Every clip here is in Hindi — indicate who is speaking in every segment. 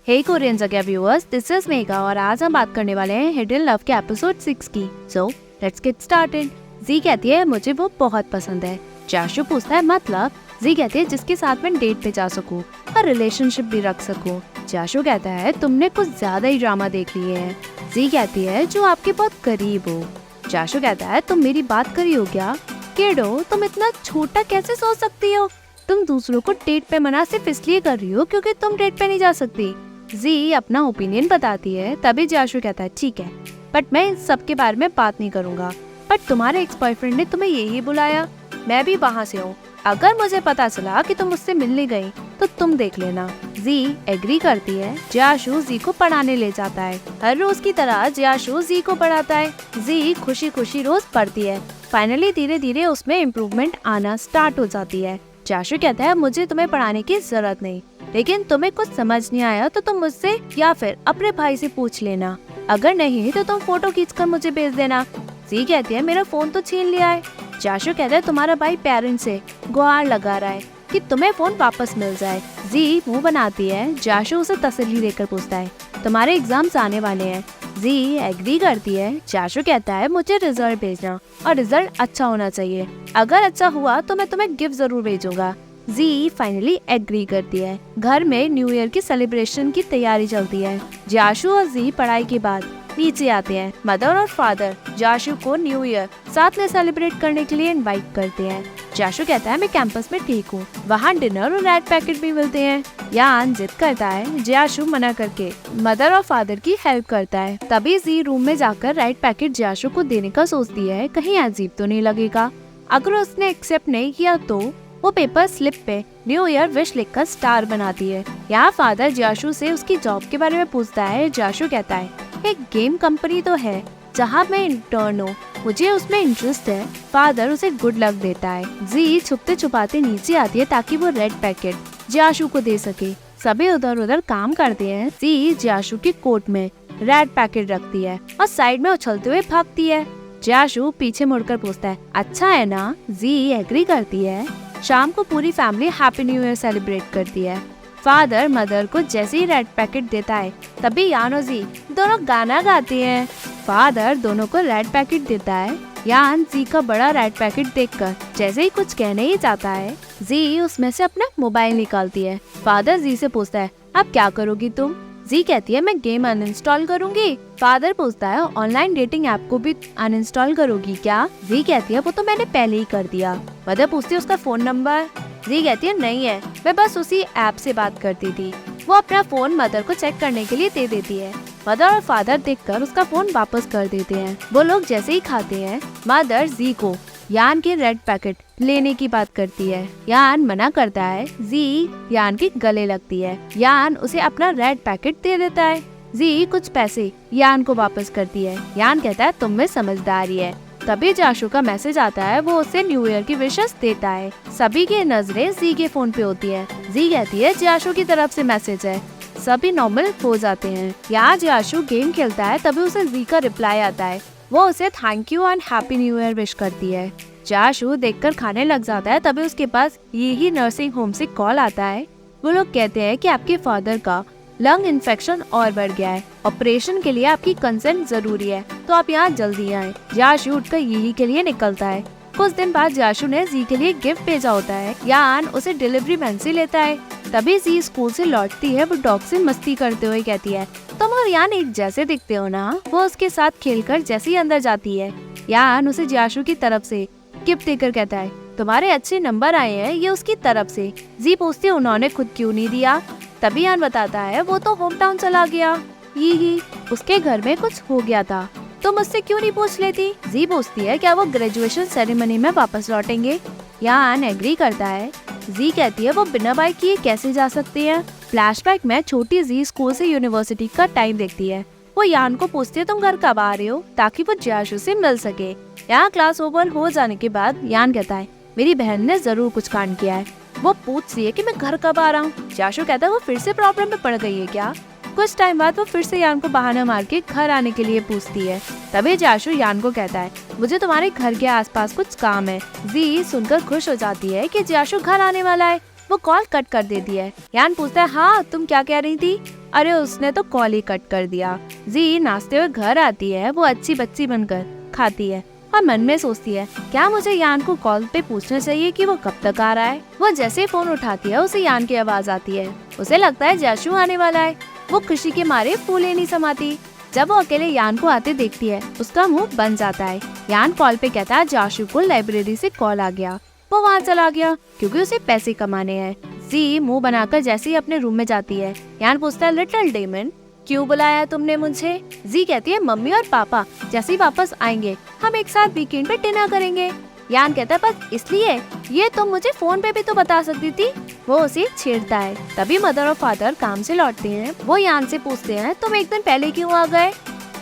Speaker 1: हे कोरियन जगह व्यूअर्स, दिस इज मेगा और आज हम बात करने वाले हैं हिडन लव के एपिसोड 6 की। So let's get started. जी कहती है मुझे वो बहुत पसंद है। जाशु पूछता है मतलब? जी कहती है जिसके साथ में डेट पे जा सकूं और रिलेशनशिप भी रख सकूं। जाशु कहता है तुमने कुछ ज्यादा ही ड्रामा देख लिए हैं। जी कहती है जो आपके बहुत करीब हो। जाशु कहता है तुम मेरी बात करी हो क्या? किडो तुम इतना छोटा कैसे सोच सकती हो? तुम दूसरों को डेट पे मना सिर्फ इसलिए कर रही हो क्योंकि तुम डेट पे नहीं जा सकती। जी अपना ओपिनियन बताती है। तभी जाशु कहता है ठीक है, बट मैं इन सब के बारे में बात नहीं करूंगा। बट तुम्हारे एक्स बॉयफ्रेंड ने तुम्हें यही बुलाया, मैं भी वहाँ से हूँ। अगर मुझे पता चला कि तुम उससे मिलने गई तो तुम देख लेना। जी एग्री करती है। जाशु जी को पढ़ाने ले जाता है। हर रोज की तरह जाशु जी को पढ़ाता है। जी खुशी खुशी रोज पढ़ती है। फाइनली धीरे धीरे उसमें इम्प्रूवमेंट आना स्टार्ट हो जाती है। जाशु कहता है मुझे तुम्हें पढ़ाने की जरूरत नहीं, लेकिन तुम्हें कुछ समझ नहीं आया तो तुम मुझसे या फिर अपने भाई से पूछ लेना। अगर नहीं तो तुम फोटो खींचकर मुझे भेज देना। जी कहती है मेरा फोन तो छीन लिया है। जाशु कहता है तुम्हारा भाई पेरेंट्स से गुहार लगा रहा है कि तुम्हें फोन वापस मिल जाए। जी मुंह बनाती है। जाशु उसे तसल्ली देकर पूछता है तुम्हारे एग्जाम्स आने वाले हैं। जी एग्री करती है। जाशु कहता है मुझे रिजल्ट भेजना और रिजल्ट अच्छा होना चाहिए। अगर अच्छा हुआ तो मैं तुम्हें गिफ्ट जरूर भेजूंगा। जी फाइनली एग्री करती है। घर में न्यू ईयर की सेलिब्रेशन की तैयारी चलती है। जाशु और जी पढ़ाई के बाद नीचे आते हैं। मदर और फादर जाशु को न्यू ईयर साथ में सेलिब्रेट करने के लिए इनवाइट करते हैं। जाशु कहता है मैं कैंपस में ठीक हूँ, वहाँ डिनर और रेड पैकेट भी मिलते हैं। यान जिद करता है। जाशु मना करके मदर और फादर की हेल्प करता है। तभी जी रूम में जाकर रेड पैकेट जाशु को देने का सोचती है, कहीं अजीब तो नहीं लगेगा। अगर उसने एक्सेप्ट नहीं किया तो वो पेपर स्लिप पे न्यू ईयर विश लिखकर स्टार बनाती है। यहाँ फादर जाशु से उसकी जॉब के बारे में पूछता है। जाशु कहता है एक गेम कंपनी तो है जहाँ मैं इंटर्न हूँ, मुझे उसमें इंटरेस्ट है। फादर उसे गुड लक देता है। जी छुपते छुपाते नीचे आती है ताकि वो रेड पैकेट जाशु को दे सके। सभी उधर उधर काम करते हैं। जी जाशु के कोट में रेड पैकेट रखती है और साइड में उछलते हुए भागती है। जाशु पीछे मुड़कर पूछता है अच्छा है ना? जी एग्री करती है। शाम को पूरी family happy new year celebrate करती है। फादर मदर को जैसे ही रेड पैकेट देता है तभी यान और जी दोनों गाना गाते हैं। फादर दोनों को रेड पैकेट देता है। यान जी का बड़ा रेड पैकेट देखकर जैसे ही कुछ कहने ही जाता है, जी उसमें से अपना मोबाइल निकालती है। फादर जी से पूछता है अब क्या करोगी तुम? जी कहती है मैं गेम अनइंस्टॉल करूंगी। फादर पूछता है ऑनलाइन डेटिंग ऐप को भी अनइंस्टॉल करोगी क्या? जी कहती है वो तो मैंने पहले ही कर दिया। मदर पूछती है उसका फोन नंबर? जी कहती है नहीं है, मैं बस उसी ऐप से बात करती थी। वो अपना फोन मदर को चेक करने के लिए दे देती है। मदर और फादर देखकर उसका फोन वापस कर देते हैं। वो लोग जैसे ही खाते हैं, मदर जी को यान के रेड पैकेट लेने की बात करती है। यान मना करता है। जी यान के गले लगती है। यान उसे अपना रेड पैकेट दे देता है। जी कुछ पैसे यान को वापस करती है। यान कहता है तुम में समझदारी है। तभी जाशु का मैसेज आता है। वो उसे न्यू ईयर की विशेस देता है। सभी की नजरें जी के फोन पे होती है। जी कहती है जाशु की तरफ से मैसेज है। सभी नॉर्मल हो जाते हैं। यहाँ जाशु गेम खेलता है तभी उसे जी का रिप्लाई आता है। वो उसे thank you and happy new year wish करती है। जाशु देखकर खाने लग जाता है तभी उसके पास यही नर्सिंग होम से कॉल आता है। वो लोग कहते हैं कि आपके फादर का लंग इन्फेक्शन और बढ़ गया है, ऑपरेशन के लिए आपकी कंसेंट जरूरी है, तो आप यहाँ जल्दी आए। जाशु उठकर यही के लिए निकलता है। कुछ दिन बाद जाशु ने जी के लिए गिफ्ट भेजा होता है। यान उसे डिलीवरी मैन से लेता है। तभी जी स्कूल से लौटती है। वो डॉग से मस्ती करते हुए कहती है तुम और यान एक जैसे दिखते हो ना। वो उसके साथ खेलकर जैसे ही अंदर जाती है, यान उसे जाशु की तरफ से गिफ्ट देकर कहता है तुम्हारे अच्छे नंबर आए हैं, ये उसकी तरफ से। जी पूछती है उन्होंने खुद क्यों नहीं दिया? तभी यान बताता है वो तो होम टाउन चला गया, यही उसके घर में कुछ हो गया था, तो मुझसे क्यों नहीं पूछ लेती? जी पूछती है क्या वो ग्रेजुएशन सेरेमनी में वापस लौटेंगे? यान एग्री करता है। जी कहती है वो बिना बाइक किए कैसे जा सकते हैं? फ्लैशबैक में छोटी जी स्कूल से यूनिवर्सिटी का टाइम देखती है। वो यान को पूछती है तुम घर कब आ रहे हो, ताकि वो जाशु से मिल सके। यहाँ क्लास ओवर हो जाने के बाद यान कहता है मेरी बहन ने जरूर कुछ कांड किया है। वो पूछती है कि मैं घर कब आ रहा हूँ। जाशु कहता है वो फिर से प्रॉब्लम में पड़ गई है क्या? कुछ टाइम बाद वो फिर से यान को बहाना मार के घर आने के लिए पूछती है। तभी जाशु यान को कहता है मुझे तुम्हारे घर के आसपास कुछ काम है। जी सुनकर खुश हो जाती है कि जाशु घर आने वाला है। वो कॉल कट कर देती है। यान पूछता है, हाँ तुम क्या कह रही थी? अरे उसने तो कॉल ही कट कर दिया। जी नाचते हुए घर आती है। वो अच्छी बच्ची बनकर खाती है और मन में सोचती है, क्या मुझे यान को कॉल पे पूछना चाहिए कि वो कब तक आ रहा है। वो जैसे ही फोन उठाती है उसे यान की आवाज आती है। उसे लगता है जाशु आने वाला है। वो खुशी के मारे फूले नहीं समाती। जब वो अकेले यान को आते देखती है उसका मुंह बन जाता है। यान कॉल पे कहता है जाशु को लाइब्रेरी से कॉल आ गया। वो वहाँ चला गया क्योंकि उसे पैसे कमाने हैं। जी मुंह बनाकर जैसे ही अपने रूम में जाती है, यान पूछता है, लिटिल डेमन क्यों बुलाया तुमने मुझे? जी कहती है, मम्मी और पापा जैसे ही वापस आएंगे हम एक साथ वीकेंड पे डिनर करेंगे। यान कहता है, बस इसलिए? ये तुम मुझे फोन पे भी तो बता सकती थी। वो उसे छेड़ता है। तभी मदर और फादर काम से लौटते हैं। वो यान से पूछते हैं, तुम एक दिन पहले क्यों आ गए?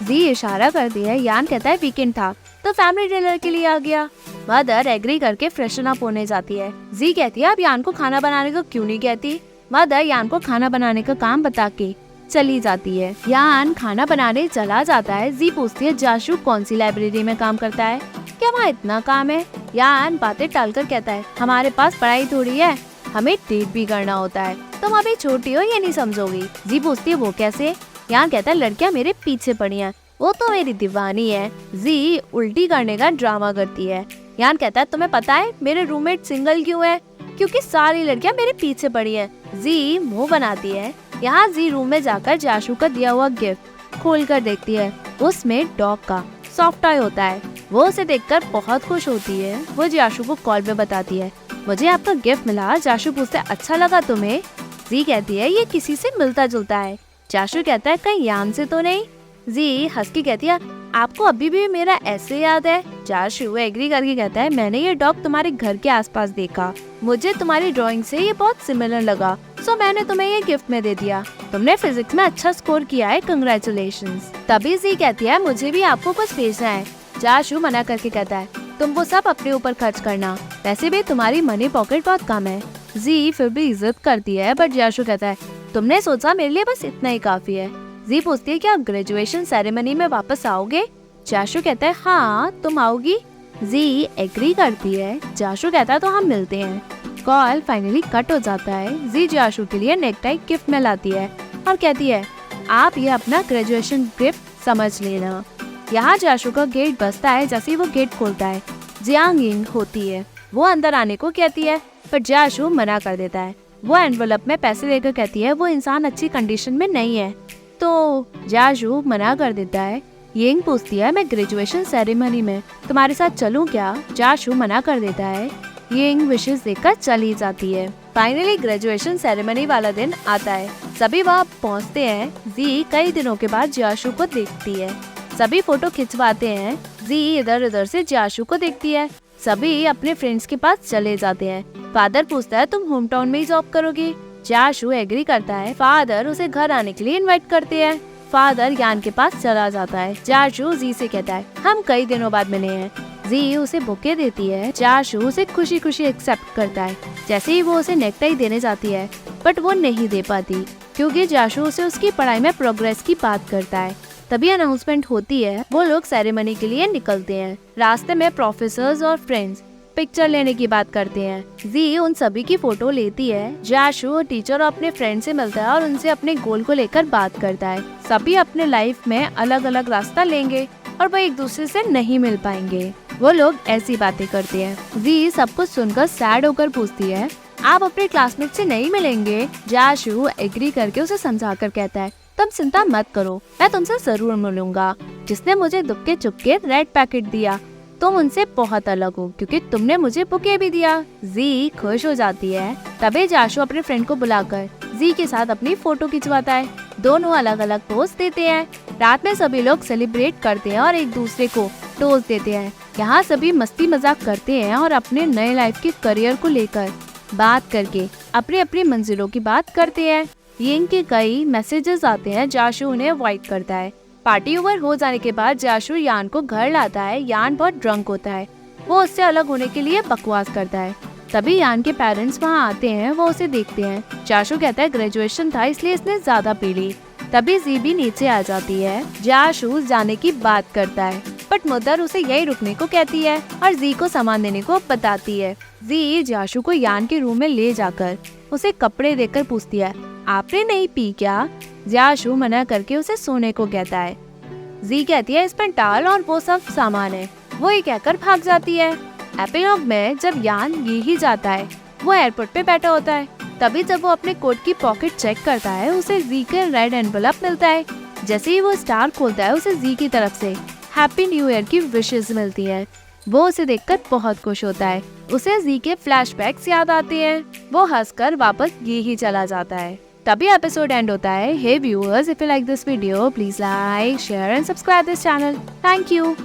Speaker 1: जी इशारा करती है। यान कहता है, वीकेंड था तो फैमिली डिनर के लिए आ गया। मदर एग्री करके फ्रेशन अप होने जाती है। जी कहती है, अब यान को खाना बनाने को क्यों नहीं कहती? मदर यान को खाना बनाने का काम बता के चली जाती है। यान खाना बनाने चला जाता है। जी पूछती है, जाशु कौन सी लाइब्रेरी में काम करता है? क्या वहाँ इतना काम है? यान बातें टालकर कहता है, हमारे पास पढ़ाई थोड़ी है, हमें डेट भी करना होता है। तुम अभी छोटी हो, ये नहीं समझोगी। जी पूछती है, वो कैसे? यान कहता है, लड़कियाँ मेरे पीछे पड़ी हैं, वो तो मेरी दीवानी है। जी उल्टी करने का ड्रामा करती है। यान कहता है, तुम्हें पता है मेरे रूममेट सिंगल क्यों है? क्योंकि सारी लड़कियां मेरे पीछे पड़ी हैं। जी मुंह बनाती है। यहाँ जी रूम में जाकर जाशु का दिया हुआ गिफ्ट खोल कर देखती है। उसमें डॉग का सॉफ्ट टॉय होता है। वो उसे देखकर बहुत खुश होती है। वो जाशु को कॉल पे बताती है, मुझे आपका गिफ्ट मिला। जाशु पूछता है, अच्छा लगा तुम्हें? जी कहती है, ये किसी से मिलता जुलता है। जाशु कहता है, कहीं यान से तो नहीं? जी हंस के कहती है, आपको अभी भी मेरा ऐसे याद है? जाशु एग्री करके कहता है, मैंने ये डॉग तुम्हारे घर के आसपास देखा, मुझे तुम्हारी ड्राइंग से ये बहुत सिमिलर लगा, सो मैंने तुम्हें ये गिफ्ट में दे दिया। तुमने फिजिक्स में अच्छा स्कोर किया है, कंग्रेचुलेशंस। तभी जी कहती है, मुझे भी आपको कुछ भेजना है। जाशु मना करके कहता है, तुम वो सब अपने ऊपर खर्च करना, वैसे भी तुम्हारी मनी पॉकेट बहुत कम है। जी फिर भी इज्जत करती है, बट जाशु कहता है, तुमने सोचा मेरे लिए बस इतना ही काफी है। जी पूछती है, क्या आप ग्रेजुएशन सेरेमनी में वापस आओगे? जाशु कहता है, हाँ तुम आओगी? जी एग्री करती है। जाशु कहता है, तो हम मिलते हैं। कॉल फाइनली कट हो जाता है। जी जाशु के लिए नेकटाई गिफ्ट में लाती है और कहती है, आप ये अपना ग्रेजुएशन गिफ्ट समझ लेना। यहाँ जाशु का गेट बजता है। जैसे ही वो गेट खोलता है, जियांग यिंग होती है। वो अंदर आने को कहती है पर जाशु मना कर देता है। वो एनवेलप में पैसे लेकर कहती है, वो इंसान अच्छी कंडीशन में नहीं है, तो जाशु मना कर देता है। यिंग पूछती है, मैं ग्रेजुएशन सेरेमनी में तुम्हारे साथ चलूं क्या? जाशु मना कर देता है। यिंग विशेष देकर चली जाती है। फाइनली ग्रेजुएशन सेरेमनी वाला दिन आता है। सभी वहाँ पहुँचते हैं। जी कई दिनों के बाद जाशु को देखती है। सभी फोटो खिंचवाते हैं। जी इधर उधर से जाशु को देखती है। सभी अपने फ्रेंड्स के पास चले जाते हैं। फादर पूछता है, तुम होम टाउन में ही जॉब करोगी? जाशु एग्री करता है। फादर उसे घर आने के लिए इनवाइट करते हैं। फादर यान के पास चला जाता है। जाशु जी से कहता है, हम कई दिनों बाद मिले हैं। जी उसे बुके देती है। जाशु उसे खुशी खुशी एक्सेप्ट करता है। जैसे ही वो उसे नेकटाई देने जाती है, बट वो नहीं दे पाती क्योंकि जाशु उसे उसकी पढ़ाई में प्रोग्रेस की बात करता है। तभी अनाउंसमेंट होती है। वो लोग सेरेमनी के लिए निकलते हैं। रास्ते में प्रोफेसर्स और फ्रेंड्स पिक्चर लेने की बात करते हैं। जी उन सभी की फोटो लेती है। जाशु टीचर और अपने फ्रेंड से मिलता है और उनसे अपने गोल को लेकर बात करता है। सभी अपने लाइफ में अलग अलग रास्ता लेंगे और वो एक दूसरे से नहीं मिल पाएंगे। वो लोग ऐसी बातें करते हैं। जी सब कुछ सुनकर सैड होकर पूछती है, आप अपने क्लासमेट से नहीं मिलेंगे? जाशु एग्री करके उसे समझाकर कहता है, तुम चिंता मत करो, मैं तुमसे जरूर मिलूंगा। जिसने मुझे दुक्के चुपके रेड पैकेट दिया, तुम उनसे बहुत अलग हो क्योंकि तुमने मुझे बुके भी दिया। जी खुश हो जाती है। तभी जाशु अपने फ्रेंड को बुलाकर जी के साथ अपनी फोटो खिंचवाता है। दोनों अलग अलग पोज देते हैं। रात में सभी लोग सेलिब्रेट करते हैं और एक दूसरे को टोस्ट देते हैं। यहाँ सभी मस्ती मजाक करते हैं और अपने नए लाइफ के करियर को लेकर बात करके अपनी अपनी मंजिलों की बात करते हैं। यिंग के कई मैसेजेस आते हैं। जाशु उन्हें अवॉइड करता है। पार्टी ओवर हो जाने के बाद जाशु यान को घर लाता है। यान बहुत ड्रंक होता है। वो उससे अलग होने के लिए बकवास करता है। तभी यान के पेरेंट्स वहाँ आते हैं। वो उसे देखते हैं। जाशु कहता है, ग्रेजुएशन था इसलिए इसने ज्यादा पी ली। तभी जी भी नीचे आ जाती है। जाशु जाने की बात करता है बट मदर उसे यही रुकने को कहती है और जी को सामान देने को बताती है। जी जाशु को यान के रूम में ले जाकर उसे कपड़े देकर पूछती है, आपने नहीं पी क्या? जाशु मना करके उसे सोने को कहता है। जी कहती है, इसमें टाल और वो सब सामान है। वो ये कहकर भाग जाती है। एपिलॉग में जब यान ये ही जाता है, वो एयरपोर्ट पे बैठा होता है। तभी जब वो अपने कोट की पॉकेट चेक करता है, उसे जी का रेड एनवेलप मिलता है। जैसे ही वो स्टार खोलता है, उसे जी की तरफ से हैप्पी न्यू ईयर की विशेस मिलती है। वो उसे देखकर बहुत खुश होता है। उसे जी के फ्लैशबैक्स याद आते हैं। वो हंसकर वापस ये ही चला जाता है। तभी एपिसोड एंड होता है। Hey viewers, if you like this video, please like, share and subscribe this channel. Thank you.